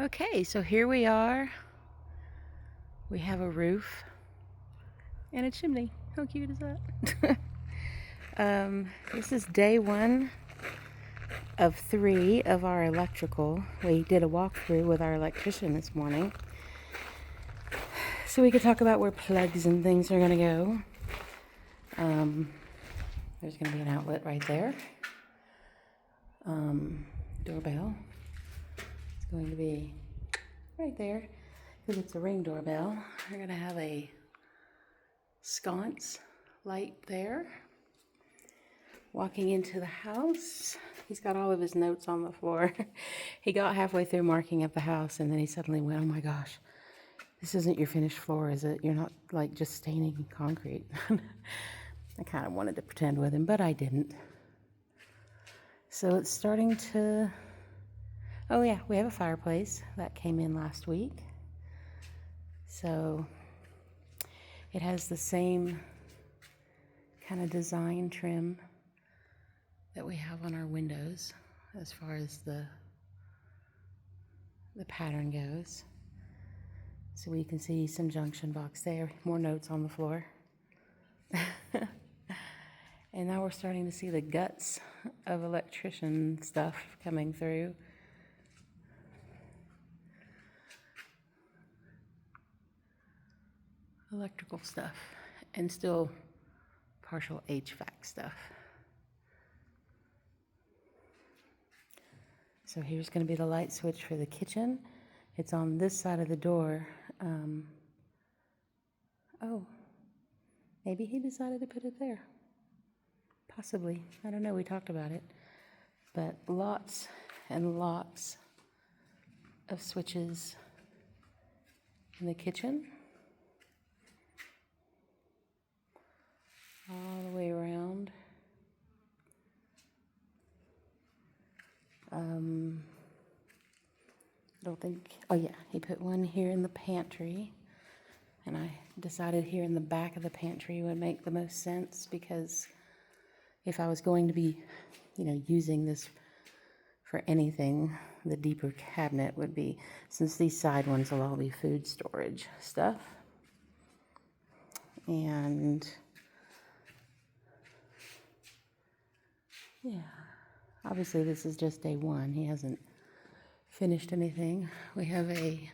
Okay, so here we are. We have a roof and a chimney. How cute is that? This is day one of 3 of our electrical. We did a walkthrough with our electrician this morning, so we could talk about where plugs and things are going to go. There's going to be an outlet right there. Doorbell. It's going to be right there because it's a Ring doorbell. We're going to have a sconce light there. Walking into the house, he's got all of his notes on the floor. He got halfway through marking up the house and then he suddenly went, "Oh my gosh, this isn't your finished floor, is it? You're not like just staining concrete." I kind of wanted to pretend with him, but I didn't. So it's starting to, oh yeah, we have a fireplace that came in last week. So it has the same kind of design trim that we have on our windows as far as the pattern goes. So we can see some junction box there, more notes on the floor. And now we're starting to see the guts of electrician stuff coming through. Electrical stuff and still partial HVAC stuff. So here's going to be the light switch for the kitchen. It's on this side of the door. Oh, maybe he decided to put it there. Possibly. I don't know. We talked about it. But lots and lots of switches in the kitchen. All the way around. Don't think, oh yeah, he put one here in the pantry. And I decided here in the back of the pantry would make the most sense because if I was going to be, using this for anything, the deeper cabinet would be, since these side ones will all be food storage stuff. And yeah, obviously this is just day one. He hasn't finished anything. We have a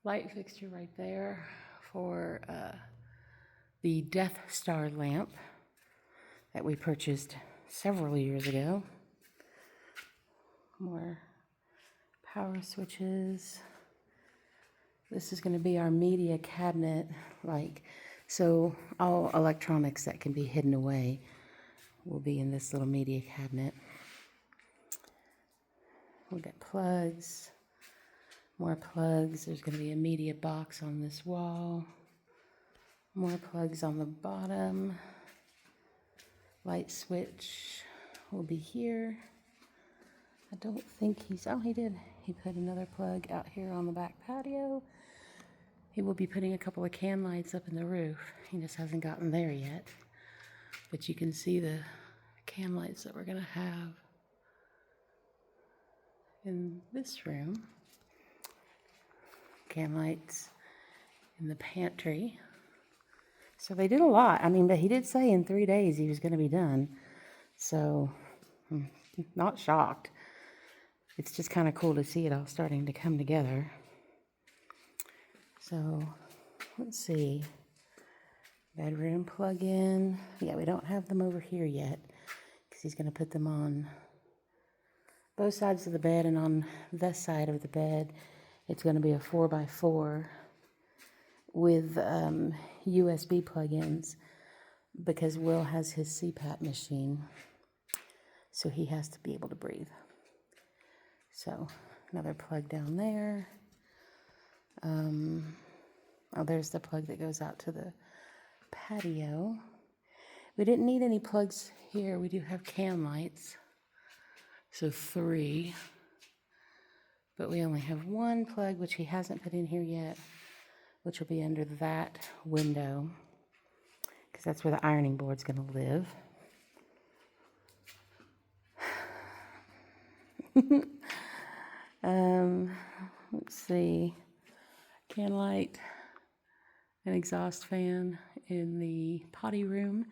light fixture right there for the Death Star lamp that we purchased several years ago. More power switches. This is going to be our media cabinet, so all electronics that can be hidden away will be in this little media cabinet. We'll get plugs, more plugs. There's going to be a media box on this wall, more plugs on the bottom. Light switch will be here. I don't think he did. He put another plug out here on the back patio. He will be putting a couple of can lights up in the roof. He just hasn't gotten there yet. But you can see the can lights that we're going to have in this room. Can lights in the pantry. So they did a lot. But he did say in 3 days he was going to be done. So I'm not shocked. It's just kind of cool to see it all starting to come together. So let's see. Bedroom plug-in. Yeah, we don't have them over here yet because he's going to put them on both sides of the bed, and on this side of the bed it's going to be a 4x4 with USB plug-ins because Will has his CPAP machine, so he has to be able to breathe. So another plug down there. There's the plug that goes out to the patio. We didn't need any plugs here. We do have can lights, so 3. But we only have 1 plug, which he hasn't put in here yet, which will be under that window, because that's where the ironing board's going to live. Let's see. Can light, an exhaust fan in the potty room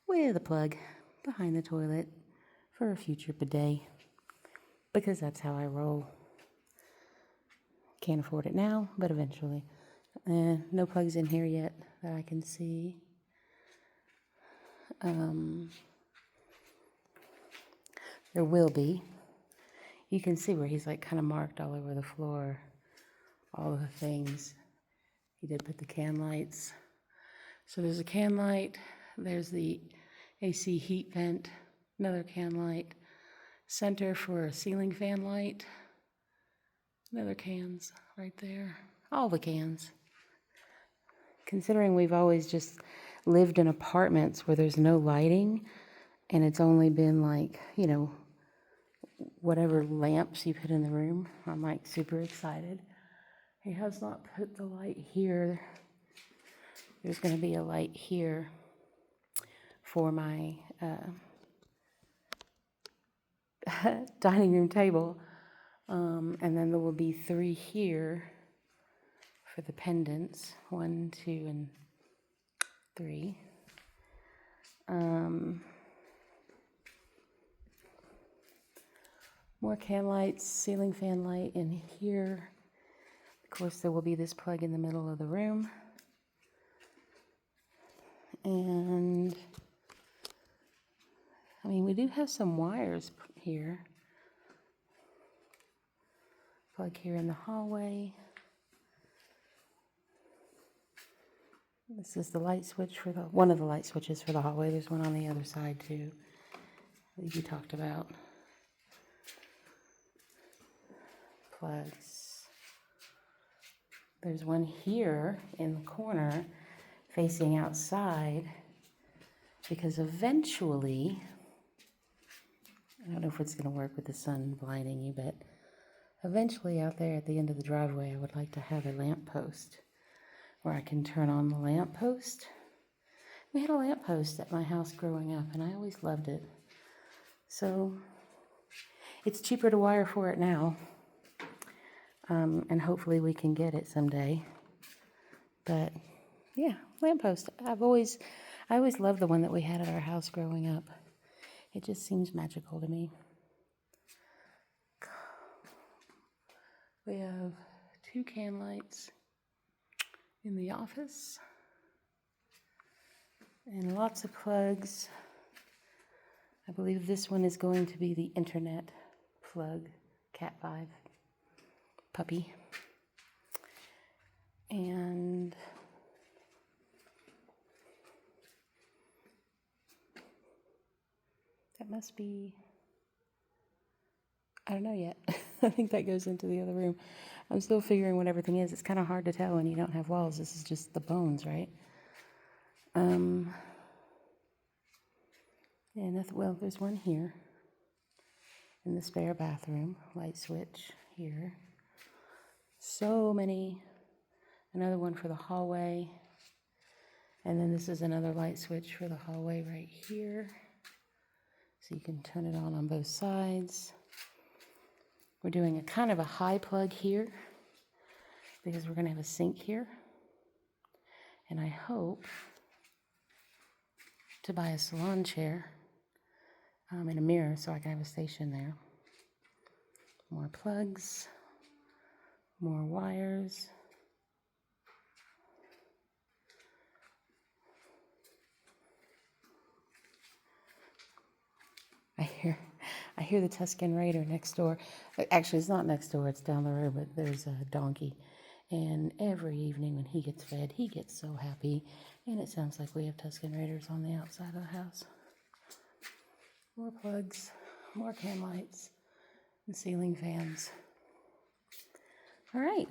with a plug behind the toilet for a future bidet, because that's how I roll. Can't afford it now, but eventually. No plugs in here yet that I can see. There will be. You can see where he's like kind of marked all over the floor, all of the things. He did put the can lights. So there's a can light, there's the AC heat vent, another can light, center for a ceiling fan light, another cans right there, all the cans. Considering we've always just lived in apartments where there's no lighting, and it's only been like, you know, whatever lamps you put in the room, I'm like super excited. He has not put the light here. There's going to be a light here for my dining room table. And then there will be 3 here for the pendants, 1, 2, and 3. More can lights, ceiling fan light in here. Of course, there will be this plug in the middle of the room. And, I mean, we do have some wires here. Plug here in the hallway. This is the light switch for one of the light switches for the hallway. There's one on the other side too, that you talked about. Plugs. There's one here in the corner facing outside, because eventually, I don't know if it's going to work with the sun blinding you, but eventually out there at the end of the driveway, I would like to have a lamp post where I can turn on the lamp post. We had a lamp post at my house growing up, and I always loved it. So it's cheaper to wire for it now, and hopefully we can get it someday. But yeah, lamp post. I always loved the one that we had at our house growing up. It just seems magical to me. We have 2 can lights in the office and lots of plugs. I believe this one is going to be the internet plug, Cat 5 puppy. And that must be, I don't know yet. I think that goes into the other room. I'm still figuring what everything is. It's kind of hard to tell when you don't have walls. This is just the bones, right? Yeah, nothing. Well, there's one here in the spare bathroom. Light switch here. So many. Another one for the hallway. And then this is another light switch for the hallway right here. So you can turn it on both sides. We're doing a kind of a high plug here because we're going to have a sink here. And I hope to buy a salon chair and a mirror so I can have a station there. More plugs, more wires. I hear the Tuscan Raider next door. Actually, it's not next door, it's down the road, but there's a donkey. And every evening when he gets fed, he gets so happy. And it sounds like we have Tuscan Raiders on the outside of the house. More plugs, more can lights, and ceiling fans. All right,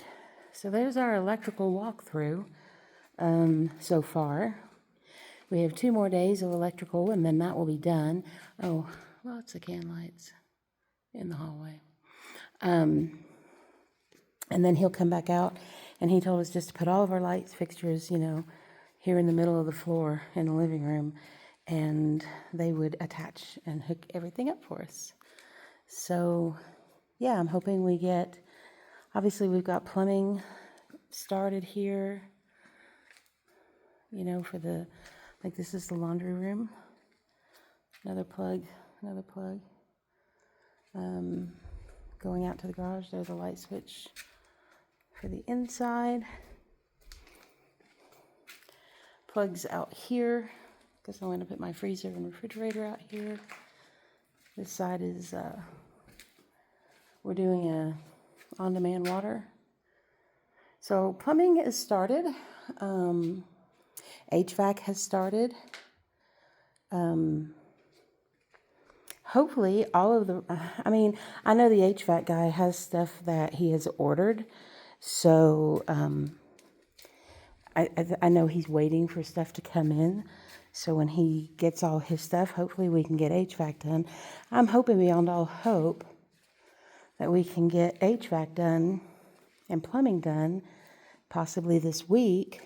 so there's our electrical walkthrough so far. We have 2 more days of electrical, and then that will be done. Oh, lots of can lights in the hallway. And then he'll come back out, and he told us just to put all of our lights, fixtures, here in the middle of the floor in the living room, and they would attach and hook everything up for us. So yeah, I'm hoping we get, obviously we've got plumbing started here, you know, for the, like this is the laundry room. Another plug, another plug. Going out to the garage, there's a light switch for the inside. Plugs out here, because I'm going to put my freezer and refrigerator out here. This side is, we're doing a on-demand water. So plumbing is started. HVAC has started. Hopefully all of the, I mean, I know the HVAC guy has stuff that he has ordered. So I know he's waiting for stuff to come in. So when he gets all his stuff, hopefully we can get HVAC done. I'm hoping beyond all hope that we can get HVAC done and plumbing done possibly this week.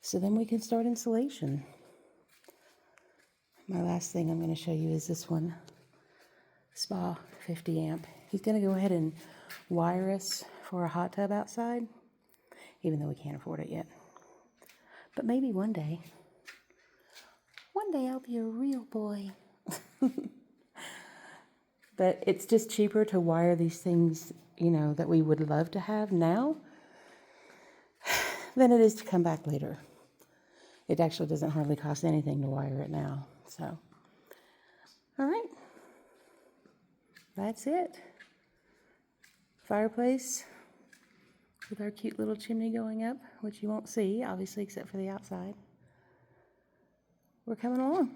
So then we can start installation. My last thing I'm going to show you is this one. Spa 50 amp. He's going to go ahead and wire us for a hot tub outside, even though we can't afford it yet. But maybe one day I'll be a real boy. But it's just cheaper to wire these things, you know, that we would love to have now than it is to come back later. It actually doesn't hardly cost anything to wire it now. So, all right. That's it. Fireplace with our cute little chimney going up, which you won't see, obviously, except for the outside. We're coming along.